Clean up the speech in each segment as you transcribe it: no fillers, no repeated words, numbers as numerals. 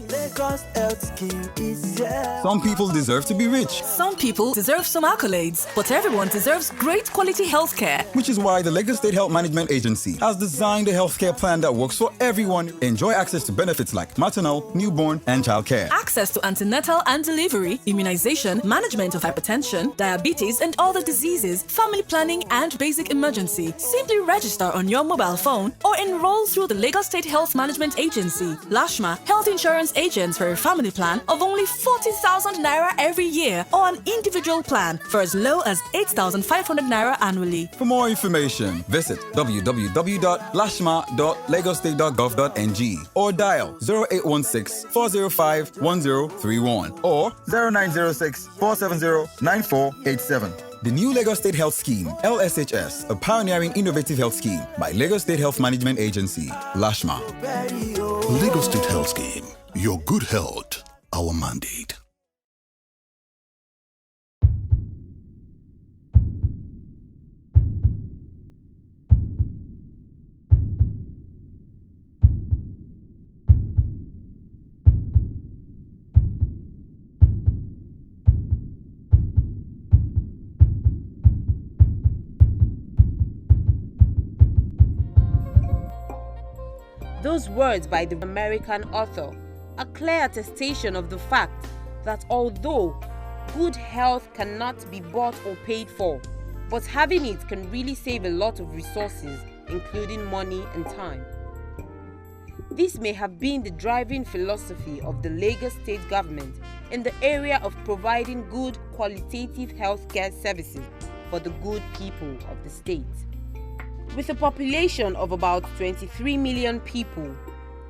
Lagos Health Scheme is here. Some people deserve to be rich. Some people deserve some accolades, but everyone deserves great quality healthcare. Which is why the Lagos State Health Management Agency has designed a healthcare plan that works for everyone. Enjoy access to benefits like maternal, newborn, and childcare. Access to antenatal and delivery, immunization, management of hypertension, diabetes, and other diseases, family planning, and basic emergency. Simply register on your mobile phone or enroll through the Lagos State Health Management Agency, LASHMA, health insurance agents for a family plan of only 40,000 naira every year or an individual plan for as low as 8,500 naira annually. For more information, visit www.lashma.lagostate.gov.ng or dial 0816 405 1031 or 0906 470 9487. The new Lagos State Health Scheme, LSHS, a pioneering innovative health scheme by Lagos State Health Management Agency, LASHMA. Lagos State Health Scheme. Your good health, our mandate. Those words by the American author are clear attestation of the fact that although good health cannot be bought or paid for, but having it can really save a lot of resources, including money and time. This may have been the driving philosophy of the Lagos State government in the area of providing good qualitative healthcare services for the good people of the state. With a population of about 23 million people,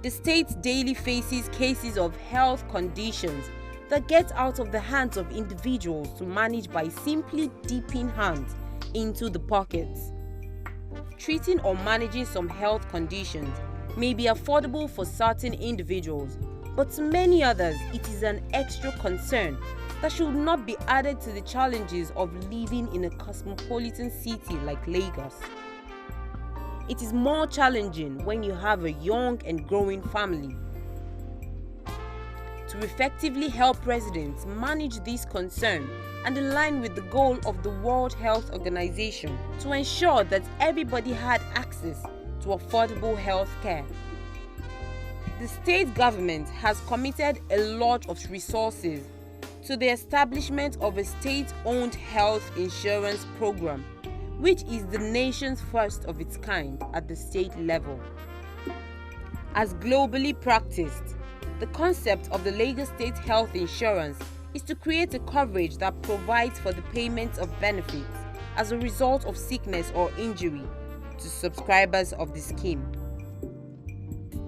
the state daily faces cases of health conditions that get out of the hands of individuals to manage by simply dipping hands into the pockets. Treating or managing some health conditions may be affordable for certain individuals, but to many others it is an extra concern that should not be added to the challenges of living in a cosmopolitan city like Lagos. It is more challenging when you have a young and growing family. To effectively help residents manage this concern and align with the goal of the World Health Organization to ensure that everybody had access to affordable health care. The state government has committed a lot of resources to the establishment of a state-owned health insurance program, which is the nation's first of its kind at the state level. As globally practiced, the concept of the Lagos State Health Insurance is to create a coverage that provides for the payment of benefits as a result of sickness or injury to subscribers of the scheme.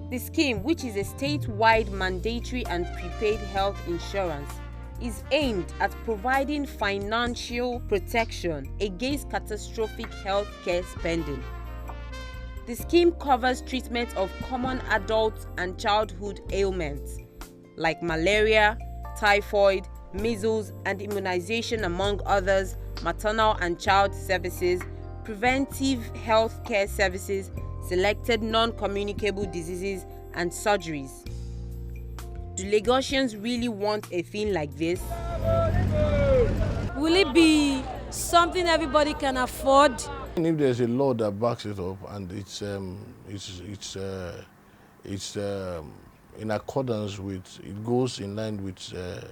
The scheme, which is a statewide mandatory and prepaid health insurance, is aimed at providing financial protection against catastrophic healthcare spending. The scheme covers treatment of common adult and childhood ailments like malaria, typhoid, measles, and immunization, among others, maternal and child services, preventive healthcare services, selected non-communicable diseases, and surgeries. Do Lagosians really want a thing like this? Will it be something everybody can afford? If there's a law that backs it up and it's in accordance with, it goes in line with the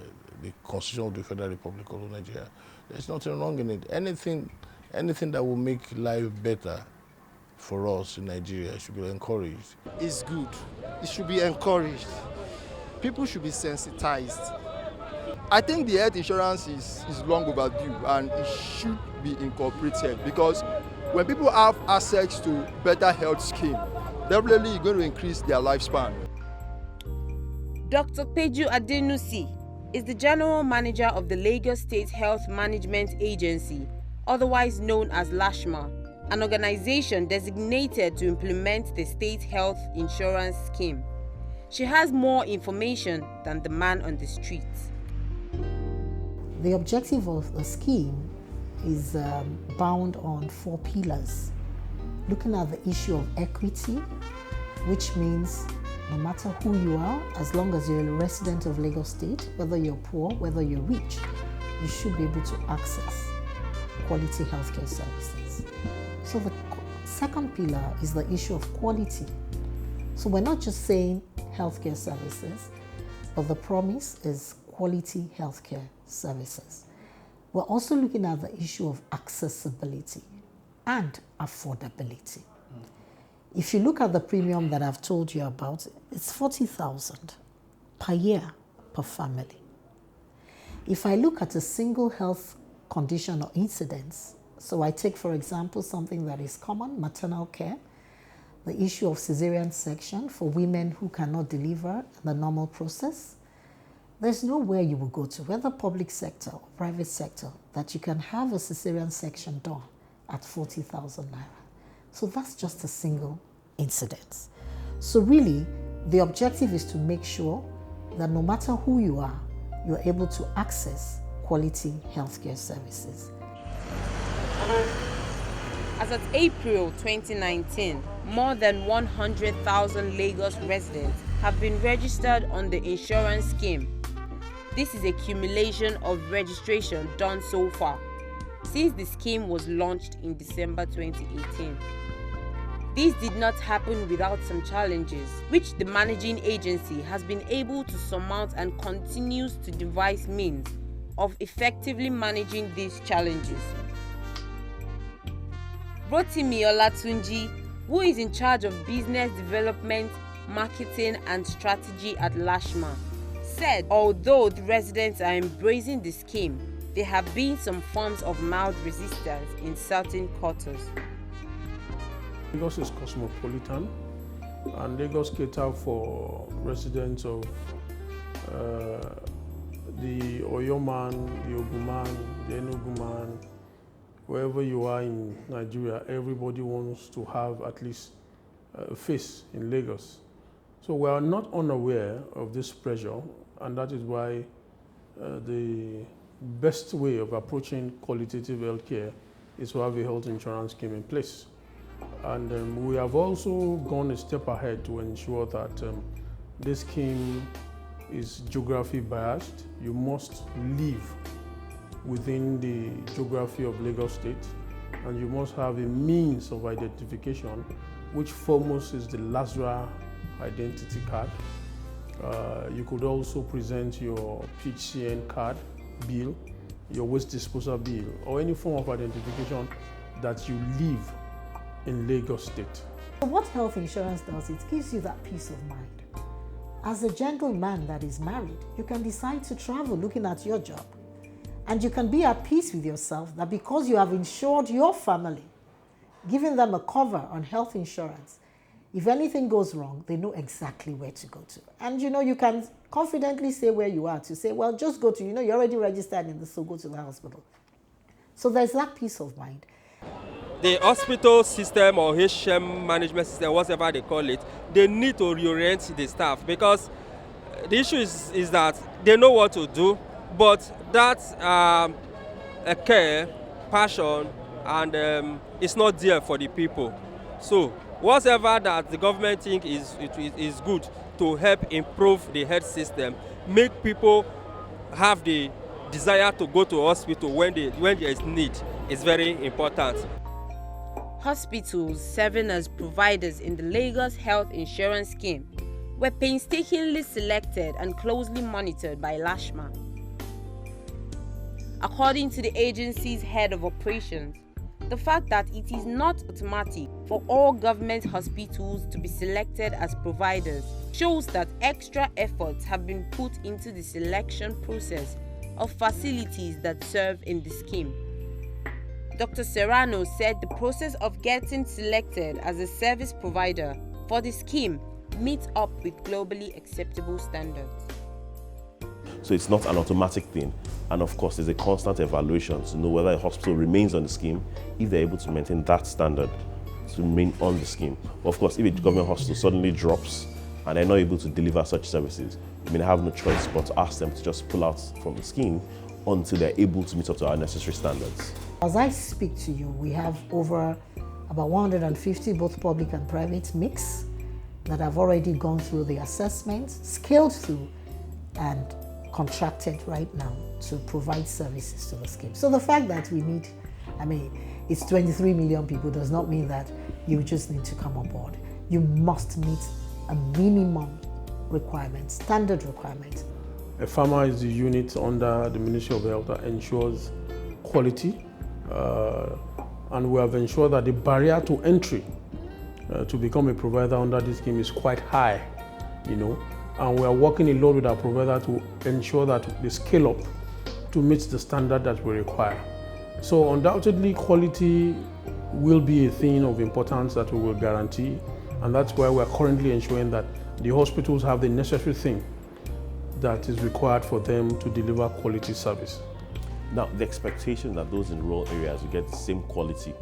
Constitution of the Federal Republic of Nigeria, there's nothing wrong in it. Anything that will make life better for us in Nigeria should be encouraged. It's good. It should be encouraged. People should be sensitized. I think the health insurance is long overdue and it should be incorporated, because when people have access to better health scheme, definitely it's going to increase their lifespan. Dr. Peju Adenusi is the General Manager of the Lagos State Health Management Agency, otherwise known as LASHMA, an organization designated to implement the state health insurance scheme. She has more information than the man on the street. The objective of the scheme is bound on 4 pillars. Looking at the issue of equity, which means no matter who you are, as long as you're a resident of Lagos State, whether you're poor, whether you're rich, you should be able to access quality healthcare services. So the second pillar is the issue of quality. So we're not just saying healthcare services, but the promise is quality healthcare services. We're also looking at the issue of accessibility and affordability. If you look at the premium that I've told you about, it's 40,000 per year per family. If I look at a single health condition or incidence, so I take, for example, something that is common, maternal care, the issue of cesarean section for women who cannot deliver in the normal process, there's nowhere you will go to, whether public sector or private sector, that you can have a cesarean section done at 40,000 naira. So that's just a single incident. So really, the objective is to make sure that no matter who you are, you're able to access quality healthcare services. As of April 2019, more than 100,000 Lagos residents have been registered on the insurance scheme. This is a accumulation of registration done so far since the scheme was launched in December 2018. This did not happen without some challenges, which the managing agency has been able to surmount and continues to devise means of effectively managing these challenges. Rotimi Olatunji, who is in charge of business development, marketing and strategy at Lashma, said although the residents are embracing the scheme, there have been some forms of mild resistance in certain quarters. Lagos is cosmopolitan, and Lagos cater for residents of the Oyo man, the Ogun man, the Enugu man. Wherever you are in Nigeria, everybody wants to have at least a face in Lagos. So we are not unaware of this pressure, and that is why the best way of approaching qualitative healthcare is to have a health insurance scheme in place. And we have also gone a step ahead to ensure that this scheme is geography biased. You must live within the geography of Lagos State, and you must have a means of identification, which foremost is the LASRA identity card. You could also present your PHCN card, bill, your waste disposal bill, or any form of identification that you live in Lagos State. What health insurance does, it gives you that peace of mind. As a gentleman that is married, you can decide to travel looking at your job. And you can be at peace with yourself that because you have insured your family, giving them a cover on health insurance, if anything goes wrong, they know exactly where to go to. And you can confidently say where you are to say, well, just go to, you're already registered in this, so go to the hospital. So there's that peace of mind. The hospital system or HM management system, whatever they call it, they need to reorient the staff, because the issue is that they know what to do, but that care, passion, and it's not there for the people. So whatever that the government think is good to help improve the health system, make people have the desire to go to hospital when there is need, is very important. Hospitals serving as providers in the Lagos Health Insurance Scheme were painstakingly selected and closely monitored by Lashma. According to the agency's head of operations, the fact that it is not automatic for all government hospitals to be selected as providers shows that extra efforts have been put into the selection process of facilities that serve in the scheme. Dr. Serrano said the process of getting selected as a service provider for the scheme meets up with globally acceptable standards. So it's not an automatic thing. And of course, there's a constant evaluation to know whether a hospital remains on the scheme, if they're able to maintain that standard to remain on the scheme. But of course, if a government hospital suddenly drops and they're not able to deliver such services, we may have no choice but to ask them to just pull out from the scheme until they're able to meet up to our necessary standards. As I speak to you, we have over about 150, both public and private mix. that have already gone through the assessments, scaled through, and contracted right now to provide services to the scheme. So the fact that we need, it's 23 million people does not mean that you just need to come on board. You must meet a minimum requirement, standard requirement. AFAMA is the unit under the Ministry of Health that ensures quality, and we have ensured that the barrier to entry to become a provider under this scheme is quite high, and we are working a lot with our provider to ensure that they scale up to meet the standard that we require. So undoubtedly, quality will be a thing of importance that we will guarantee, and that's why we are currently ensuring that the hospitals have the necessary thing that is required for them to deliver quality service. Now, the expectation that those in rural areas will get the same quality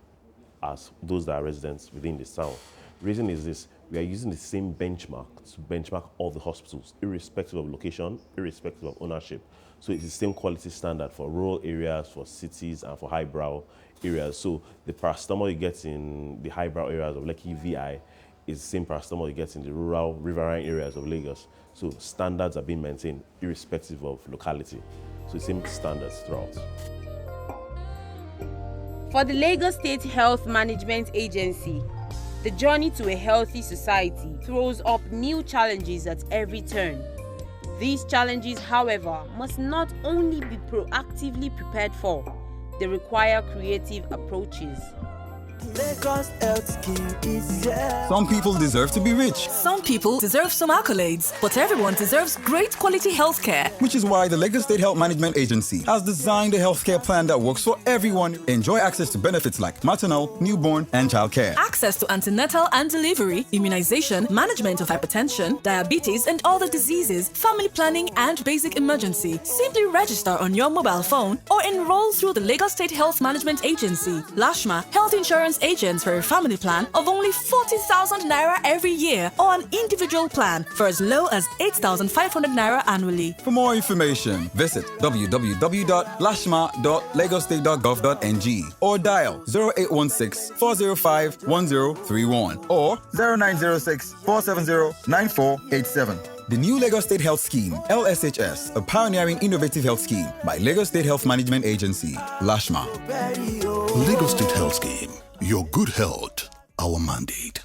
as those that are residents within the town. The reason is this: we are using the same benchmark to benchmark all the hospitals, irrespective of location, irrespective of ownership. So it's the same quality standard for rural areas, for cities, and for highbrow areas. So the paracetamol you get in the highbrow areas of Lekki VI is the same paracetamol you get in the rural riverine areas of Lagos. So standards are being maintained irrespective of locality. So the same standards throughout. For the Lagos State Health Management Agency, the journey to a healthy society throws up new challenges at every turn. These challenges, however, must not only be proactively prepared for, they require creative approaches. Lagos Health Scheme is here. Some people deserve to be rich. Some people deserve some accolades, but everyone deserves great quality healthcare. Which is why the Lagos State Health Management Agency has designed a healthcare plan that works for everyone. Enjoy access to benefits like maternal, newborn, and childcare. Access to antenatal and delivery, immunization, management of hypertension, diabetes and other diseases, family planning and basic emergency. Simply register on your mobile phone or enroll through the Lagos State Health Management Agency, LASHMA, health insurance agents for a family plan of only 40,000 naira every year or an individual plan for as low as 8,500 naira annually. For more information, visit www.lashma.lagostate.gov.ng or dial 0816 405 1031 or 0906 470 9487. The new Lagos State Health Scheme, LSHS, a pioneering innovative health scheme by Lagos State Health Management Agency, LASHMA. Lagos State Health Scheme. Your good health, our mandate.